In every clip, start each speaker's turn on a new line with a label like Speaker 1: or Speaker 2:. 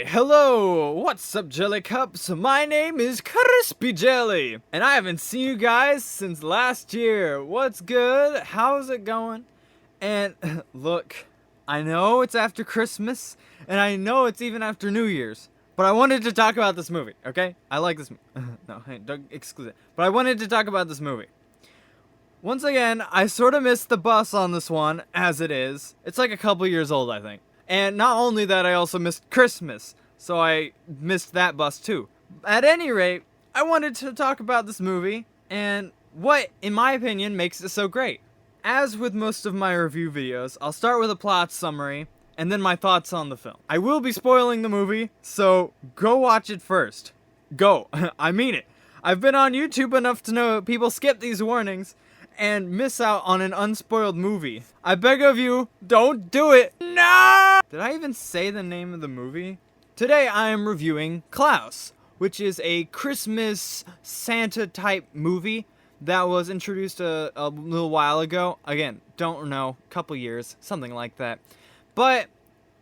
Speaker 1: Why, hello! What's up, Jelly Cups? My name is Crispy Jelly, and I haven't seen you guys since last year. What's good? How's it going? And look, I know it's after Christmas, and I know it's even after New Year's, but I wanted to talk about this movie, okay? I like this movie. No, hey, don't exclude it. But I wanted to talk about this movie. Once again, I sort of missed the bus on this one, as it is. It's like a couple years old, I think. And not only that, I also missed Christmas, so I missed that bus too. At any rate, I wanted to talk about this movie, and what, in my opinion, makes it so great. As with most of my review videos, I'll start with a plot summary, and then my thoughts on the film. I will be spoiling the movie, so go watch it first. Go. I mean it. I've been on YouTube enough to know people skip these warnings and miss out on an unspoiled movie. I beg of you, don't do it. No! Did I even say the name of the movie? Today I am reviewing Klaus, which is a Christmas Santa type movie that was introduced a little while ago. Again, don't know, couple years, something like that. But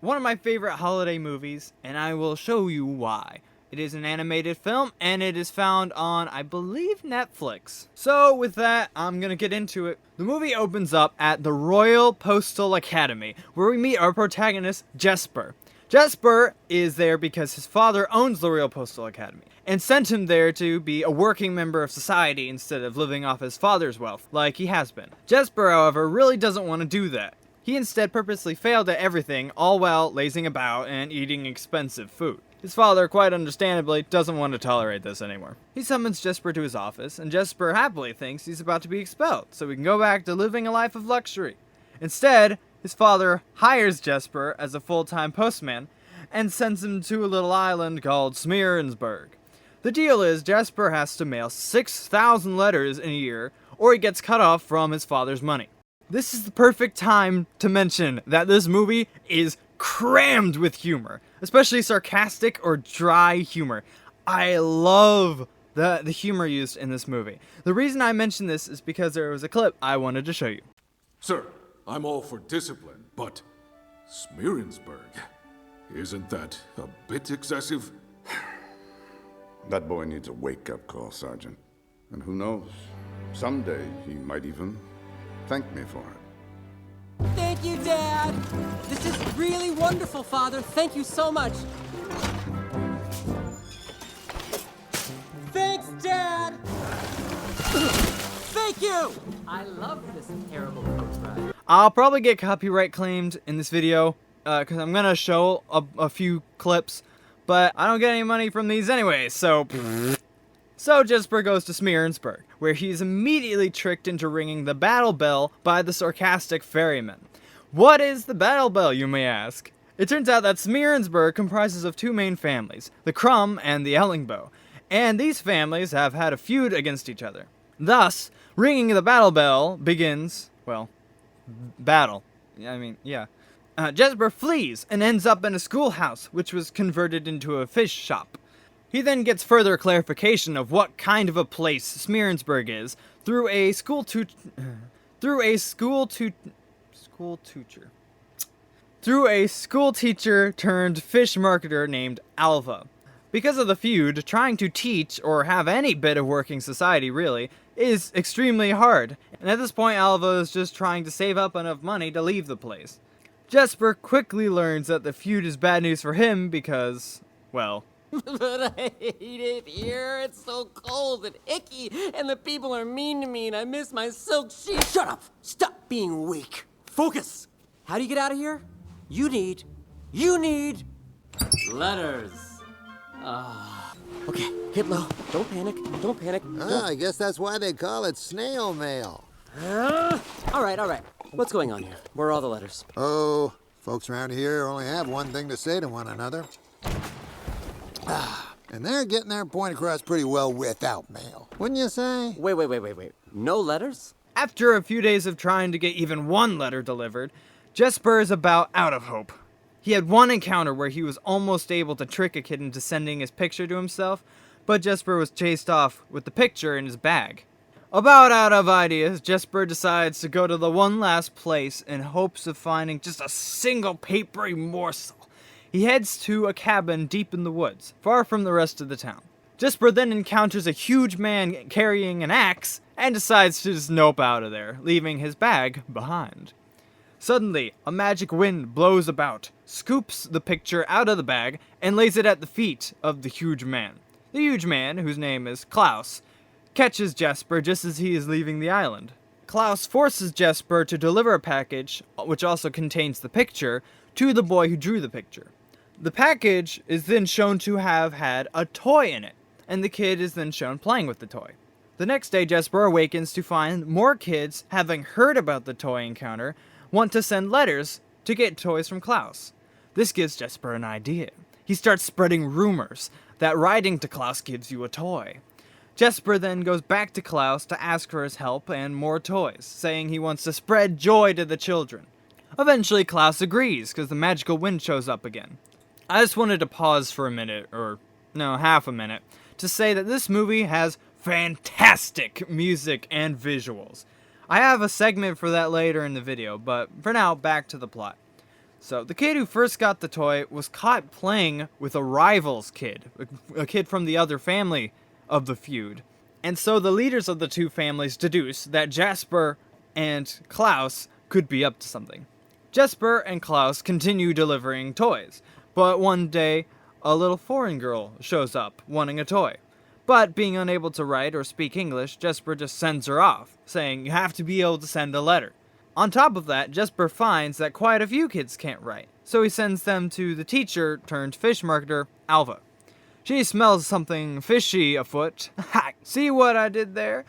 Speaker 1: one of my favorite holiday movies, and I will show you why. It is an animated film, and it is found on, I believe, Netflix. So, with that, I'm gonna get into it. The movie opens up at the Royal Postal Academy, where we meet our protagonist, Jesper. Jesper is there because his father owns the Royal Postal Academy, and sent him there to be a working member of society instead of living off his father's wealth, like he has been. Jesper, however, really doesn't want to do that. He instead purposely failed at everything, all while lazing about and eating expensive food. His father, quite understandably, doesn't want to tolerate this anymore. He summons Jesper to his office, and Jesper happily thinks he's about to be expelled, so he can go back to living a life of luxury. Instead, his father hires Jesper as a full-time postman, and sends him to a little island called Smearensburg. The deal is, Jesper has to mail 6,000 letters in a year, or he gets cut off from his father's money. This is the perfect time to mention that this movie is crammed with humor, especially sarcastic or dry humor. I love the humor used in this movie. The reason I mention this is because there was a clip I wanted to show you.
Speaker 2: Sir, I'm all for discipline, but Smearensburg, isn't that a bit excessive?
Speaker 3: That boy needs a wake-up call, Sergeant. And who knows, someday he might even thank me for it.
Speaker 4: Thank you, Dad! This is really wonderful, Father. Thank you so much. Thanks, Dad! Thank you! I love this terrible coach ride.
Speaker 1: I'll probably get copyright claimed in this video, because I'm gonna show a few clips, but I don't get any money from these anyway, so... So Jesper goes to Smearensburg, where he's immediately tricked into ringing the battle bell by the sarcastic ferryman. What is the battle bell, you may ask? It turns out that Smearensburg comprises of two main families, the Crumb and the Ellingbow, and these families have had a feud against each other. Thus, ringing the battle bell begins, well, battle. Jesper flees and ends up in a schoolhouse, which was converted into a fish shop. He then gets further clarification of what kind of a place Smearensburg is through a school teacher turned fish marketer named Alva. Because of the feud, trying to teach or have any bit of working society really is extremely hard, and at this point Alva is just trying to save up enough money to leave the place. Jesper quickly learns that the feud is bad news for him because, well...
Speaker 4: But I hate it here. It's so cold and icky, and the people are mean to me, and I miss my silk sheet. Shut up! Stop being weak. Focus! How do you get out of here? You need letters. Okay, hit low. Don't panic.
Speaker 5: I guess that's why they call it snail mail.
Speaker 4: All right. What's going on here? Where are all the letters?
Speaker 5: Oh, folks around here only have one thing to say to one another. And they're getting their point across pretty well without mail, wouldn't you say?
Speaker 4: Wait. No letters?
Speaker 1: After a few days of trying to get even one letter delivered, Jesper is about out of hope. He had one encounter where he was almost able to trick a kid into sending his picture to himself, but Jesper was chased off with the picture in his bag. About out of ideas, Jesper decides to go to the one last place in hopes of finding just a single papery morsel. he heads to a cabin deep in the woods, far from the rest of the town. Jesper then encounters a huge man carrying an axe and decides to just nope out of there, leaving his bag behind. Suddenly, a magic wind blows about, scoops the picture out of the bag, and lays it at the feet of the huge man. The huge man, whose name is Klaus, catches Jesper just as he is leaving the island. Klaus forces Jesper to deliver a package, which also contains the picture, to the boy who drew the picture. The package is then shown to have had a toy in it, and the kid is then shown playing with the toy. The next day, Jesper awakens to find more kids, having heard about the toy encounter, want to send letters to get toys from Klaus. This gives Jesper an idea. He starts spreading rumors that writing to Klaus gives you a toy. Jesper then goes back to Klaus to ask for his help and more toys, saying he wants to spread joy to the children. Eventually, Klaus agrees, because the magical wind shows up again. I just wanted to pause for a minute, or no, half a minute, to say that this movie has fantastic music and visuals. I have a segment for that later in the video, but for now, back to the plot. So, the kid who first got the toy was caught playing with a rival's kid, a kid from the other family of the feud. And so the leaders of the two families deduce that Jesper and Klaus could be up to something. Jesper and Klaus continue delivering toys, but one day a little foreign girl shows up wanting a toy. But being unable to write or speak English, Jesper just sends her off, saying you have to be able to send a letter. On top of that, Jesper finds that quite a few kids can't write, so he sends them to the teacher turned fish marketer, Alva. She smells something fishy afoot. Ha! See what I did there?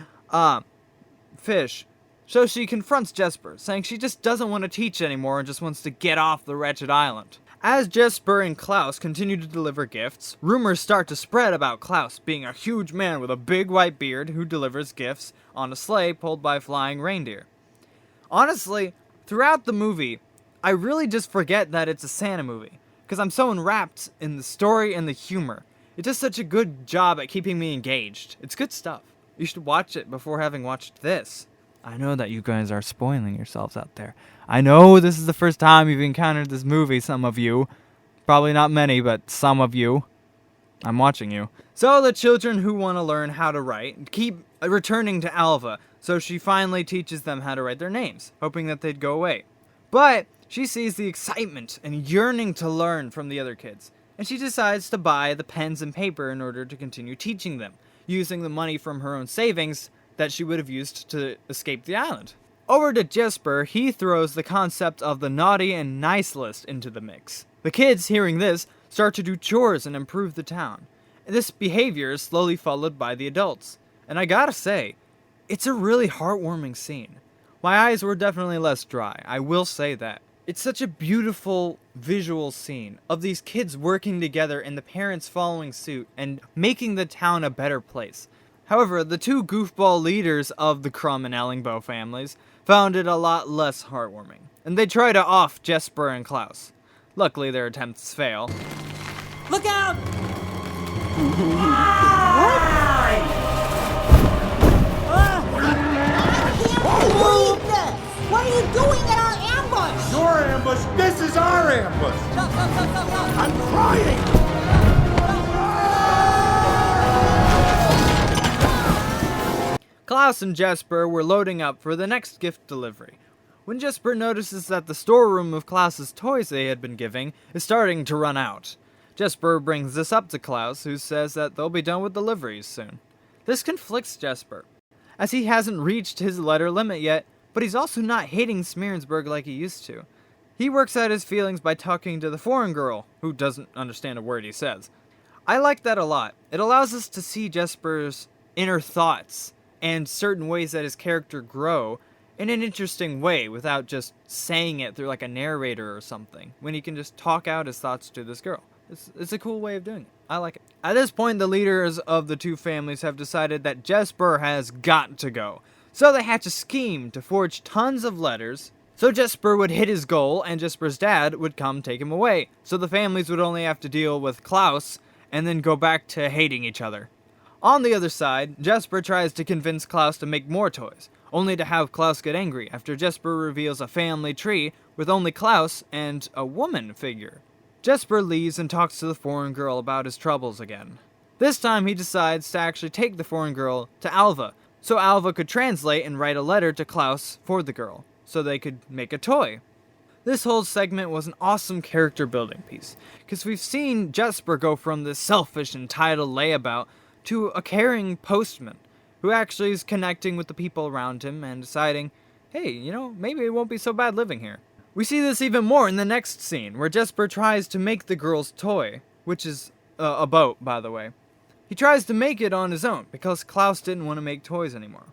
Speaker 1: Fish. So she confronts Jesper, saying she just doesn't want to teach anymore and just wants to get off the wretched island. As Jesper and Klaus continue to deliver gifts, rumors start to spread about Klaus being a huge man with a big white beard who delivers gifts on a sleigh pulled by flying reindeer. Honestly, throughout the movie, I really just forget that it's a Santa movie, because I'm so enwrapped in the story and the humor. It does such a good job at keeping me engaged. It's good stuff. You should watch it before having watched this. I know that you guys are spoiling yourselves out there. I know this is the first time you've encountered this movie, some of you. Probably not many, but some of you. I'm watching you. So the children who want to learn how to write keep returning to Alva, so she finally teaches them how to write their names, hoping that they'd go away. But she sees the excitement and yearning to learn from the other kids, and she decides to buy the pens and paper in order to continue teaching them, using the money from her own savings that she would have used to escape the island. Over to Jesper, he throws the concept of the naughty and nice list into the mix. The kids, hearing this, start to do chores and improve the town. And this behavior is slowly followed by the adults. And I gotta say, it's a really heartwarming scene. My eyes were definitely less dry, I will say that. It's such a beautiful visual scene of these kids working together and the parents following suit and making the town a better place. However, the two goofball leaders of the Crumb and Ellingbow families found it a lot less heartwarming, and they try to off Jesper and Klaus. Luckily, their attempts fail.
Speaker 4: Look out!
Speaker 6: What are you doing in our ambush?
Speaker 7: Your ambush, this is our ambush!
Speaker 4: Stop, stop, stop, stop, stop!
Speaker 7: I'm crying!
Speaker 1: Klaus and Jesper were loading up for the next gift delivery, when Jesper notices that the storeroom of Klaus's toys they had been giving is starting to run out. Jesper brings this up to Klaus, who says that they'll be done with deliveries soon. This conflicts Jesper, as he hasn't reached his letter limit yet, but he's also not hating Smearensburg like he used to. He works out his feelings by talking to the foreign girl, who doesn't understand a word he says. I like that a lot. It allows us to see Jesper's inner thoughts and certain ways that his character grow in an interesting way without just saying it through like a narrator or something, when he can just talk out his thoughts to this girl. It's a cool way of doing it. I like it. At this point, the leaders of the two families have decided that Jesper has got to go. So they hatch a scheme to forge tons of letters, so Jesper would hit his goal and Jesper's dad would come take him away. So the families would only have to deal with Klaus and then go back to hating each other. On the other side, Jesper tries to convince Klaus to make more toys, only to have Klaus get angry after Jesper reveals a family tree with only Klaus and a woman figure. Jesper leaves and talks to the foreign girl about his troubles again. This time he decides to actually take the foreign girl to Alva, so Alva could translate and write a letter to Klaus for the girl, so they could make a toy. This whole segment was an awesome character building piece, because we've seen Jesper go from this selfish, entitled layabout to a caring postman, who actually is connecting with the people around him and deciding, hey, maybe it won't be so bad living here. We see this even more in the next scene, where Jesper tries to make the girl's toy, which is a boat, by the way. He tries to make it on his own, because Klaus didn't want to make toys anymore.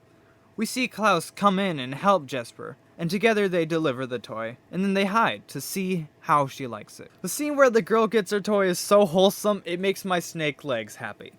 Speaker 1: We see Klaus come in and help Jesper, and together they deliver the toy, and then they hide to see how she likes it. The scene where the girl gets her toy is so wholesome, it makes my snake legs happy.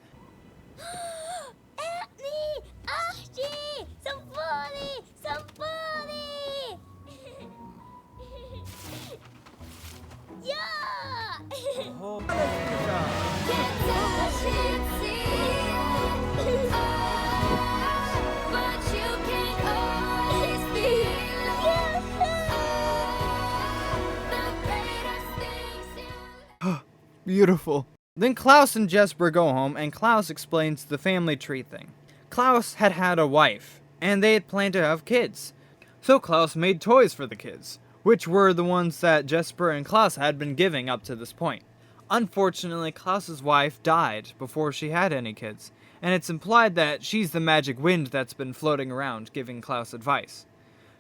Speaker 1: Beautiful. Then Klaus and Jesper go home, and Klaus explains the family tree thing. Klaus had had a wife, and they had planned to have kids. So Klaus made toys for the kids, which were the ones that Jesper and Klaus had been giving up to this point. Unfortunately, Klaus's wife died before she had any kids, and it's implied that she's the magic wind that's been floating around giving Klaus advice.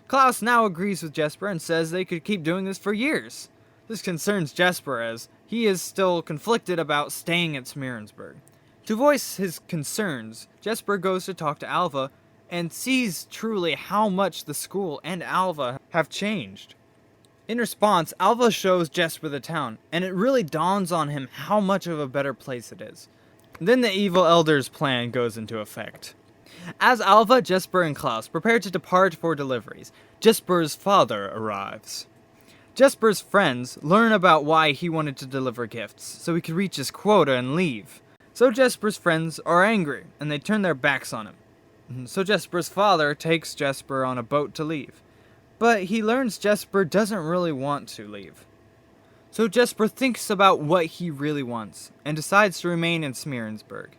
Speaker 1: Klaus now agrees with Jesper and says they could keep doing this for years. This concerns Jesper, as he is still conflicted about staying at Smearensburg. To voice his concerns, Jesper goes to talk to Alva and sees truly how much the school and Alva have changed. In response, Alva shows Jesper the town, and it really dawns on him how much of a better place it is. Then the evil elder's plan goes into effect. As Alva, Jesper, and Klaus prepare to depart for deliveries, Jesper's father arrives. Jesper's friends learn about why he wanted to deliver gifts, so he could reach his quota and leave. So Jesper's friends are angry, and they turn their backs on him. So Jesper's father takes Jesper on a boat to leave. But he learns Jesper doesn't really want to leave. So Jesper thinks about what he really wants, and decides to remain in Smearensburg.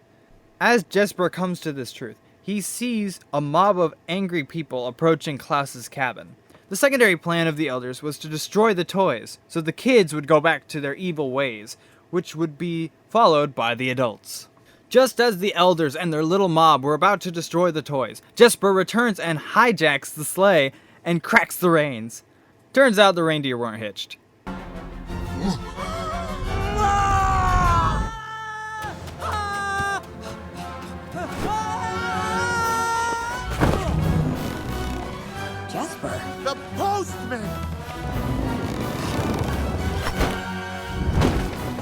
Speaker 1: As Jesper comes to this truth, he sees a mob of angry people approaching Klaus's cabin. The secondary plan of the elders was to destroy the toys, so the kids would go back to their evil ways, which would be followed by the adults. Just as the elders and their little mob were about to destroy the toys, Jesper returns and hijacks the sleigh and cracks the reins. Turns out the reindeer weren't hitched.
Speaker 4: Jesper!
Speaker 7: The postman!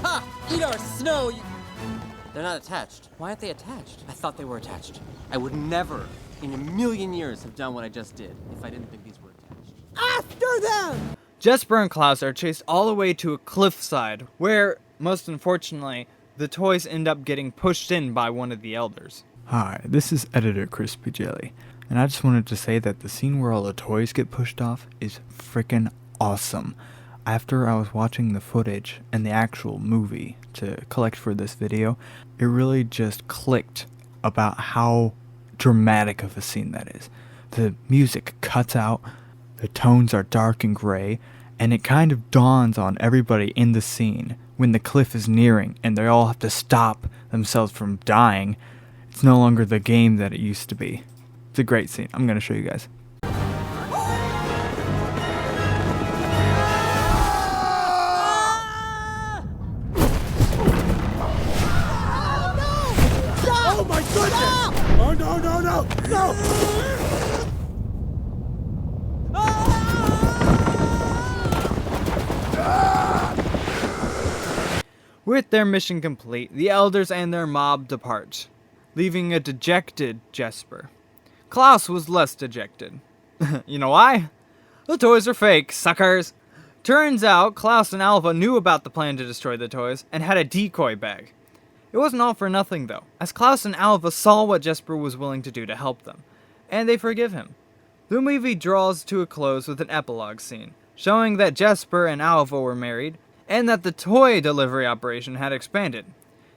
Speaker 4: Ha! Eat our snow! They're not attached. Why aren't they attached? I thought they were attached. I would never, in a million years, have done what I just did if I didn't think these were attached.
Speaker 6: After them!
Speaker 1: Jesper and Klaus are chased all the way to a cliffside, where, most unfortunately, the toys end up getting pushed in by one of the elders.
Speaker 8: Hi, this is editor Crispy Jelly, and I just wanted to say that the scene where all the toys get pushed off is freaking awesome. After I was watching the footage and the actual movie to collect for this video, it really just clicked about how dramatic of a scene that is. The music cuts out, the tones are dark and gray, and it kind of dawns on everybody in the scene when the cliff is nearing and they all have to stop themselves from dying. It's no longer the game that it used to be. It's a great scene. I'm going to show you guys.
Speaker 7: Oh my goodness! Oh no, no, no, no!
Speaker 1: With their mission complete, the elders and their mob depart, leaving a dejected Jesper. Klaus was less dejected. You know why? The toys are fake, suckers! Turns out, Klaus and Alva knew about the plan to destroy the toys and had a decoy bag. It wasn't all for nothing though, as Klaus and Alva saw what Jesper was willing to do to help them, and they forgive him. The movie draws to a close with an epilogue scene, showing that Jesper and Alva were married, and that the toy delivery operation had expanded.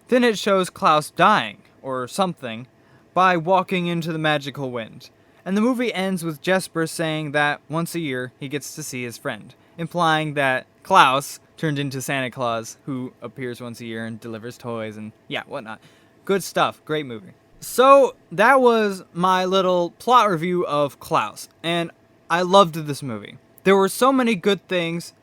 Speaker 1: Then it shows Klaus dying, or something, by walking into the magical wind. And the movie ends with Jesper saying that once a year he gets to see his friend, implying that Klaus turned into Santa Claus, who appears once a year and delivers toys and yeah, whatnot. Good stuff. Great movie. So that was my little plot review of Klaus, and I loved this movie. There were so many good things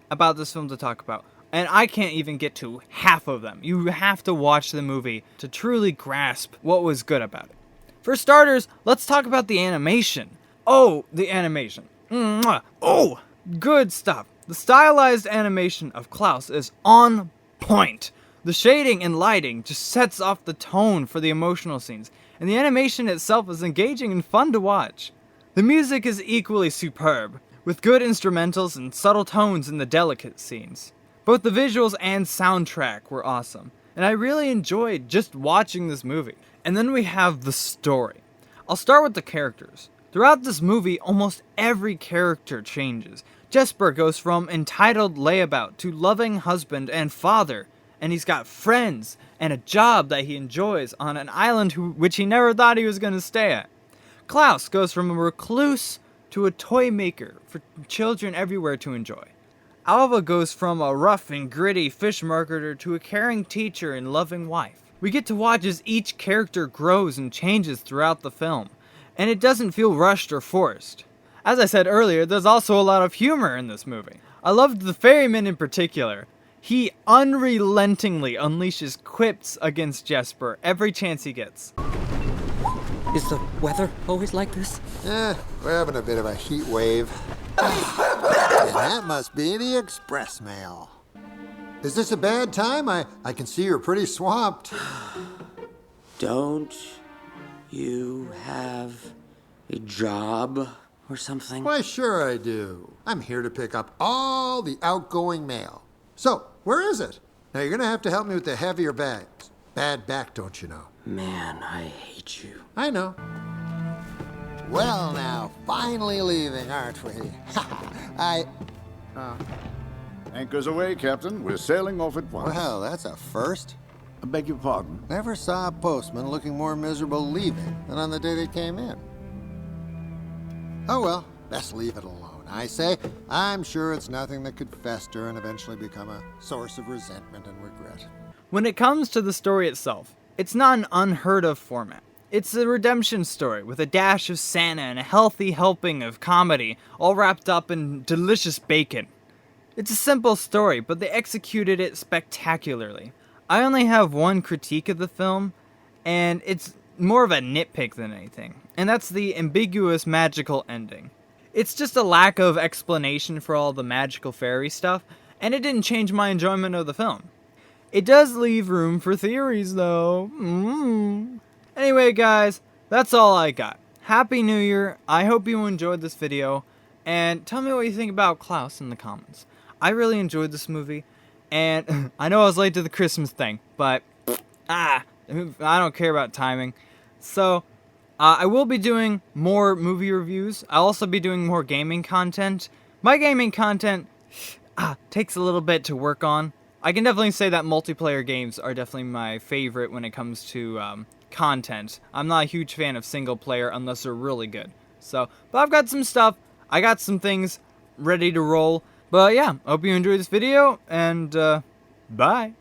Speaker 1: about this film to talk about, and I can't even get to half of them. You have to watch the movie to truly grasp what was good about it. For starters, let's talk about the animation. Oh, the animation. Mwah. Oh, good stuff. The stylized animation of Klaus is on point. The shading and lighting just sets off the tone for the emotional scenes, and the animation itself is engaging and fun to watch. The music is equally superb, with good instrumentals and subtle tones in the delicate scenes. Both the visuals and soundtrack were awesome, and I really enjoyed just watching this movie. And then we have the story. I'll start with the characters. Throughout this movie, almost every character changes. Jesper goes from entitled layabout to loving husband and father, and he's got friends and a job that he enjoys on an island which he never thought he was going to stay at. Klaus goes from a recluse to a toy maker for children everywhere to enjoy. Alva goes from a rough and gritty fish marketer to a caring teacher and loving wife. We get to watch as each character grows and changes throughout the film, and it doesn't feel rushed or forced. As I said earlier, there's also a lot of humor in this movie. I loved the ferryman in particular. He unrelentingly unleashes quips against Jesper every chance he gets.
Speaker 4: Is the weather always like this?
Speaker 5: We're having a bit of a heat wave. And that must be the express mail. Is this a bad time? I can see you're pretty swamped.
Speaker 4: Don't you have a job or something?
Speaker 5: Why, sure I do. I'm here to pick up all the outgoing mail. So, where is it? Now, you're going to have to help me with the heavier bags. Bad back, don't you know?
Speaker 4: Man, I hate you.
Speaker 5: I know. Well, now, finally leaving, aren't we?
Speaker 3: Anchors away, Captain. We're sailing off at once.
Speaker 5: Well, that's a first.
Speaker 3: I beg your pardon.
Speaker 5: Never saw a postman looking more miserable leaving than on the day they came in. Oh well, best leave it alone. I say, I'm sure it's nothing that could fester and eventually become a source of resentment and regret.
Speaker 1: When it comes to the story itself, it's not an unheard of format. It's a redemption story with a dash of Santa and a healthy helping of comedy, all wrapped up in delicious bacon. It's a simple story, but they executed it spectacularly. I only have one critique of the film, and it's more of a nitpick than anything, and that's the ambiguous magical ending. It's just a lack of explanation for all the magical fairy stuff, and it didn't change my enjoyment of the film. It does leave room for theories, though. Anyway, guys, that's all I got. Happy New Year. I hope you enjoyed this video, and tell me what you think about Klaus in the comments. I really enjoyed this movie, and I know I was late to the Christmas thing, but I don't care about timing. So, I will be doing more movie reviews. I'll also be doing more gaming content. My gaming content takes a little bit to work on. I can definitely say that multiplayer games are definitely my favorite when it comes to content. I'm not a huge fan of single player unless they're really good. So, but I've got some stuff. I got some things ready to roll. But yeah, hope you enjoyed this video, and bye.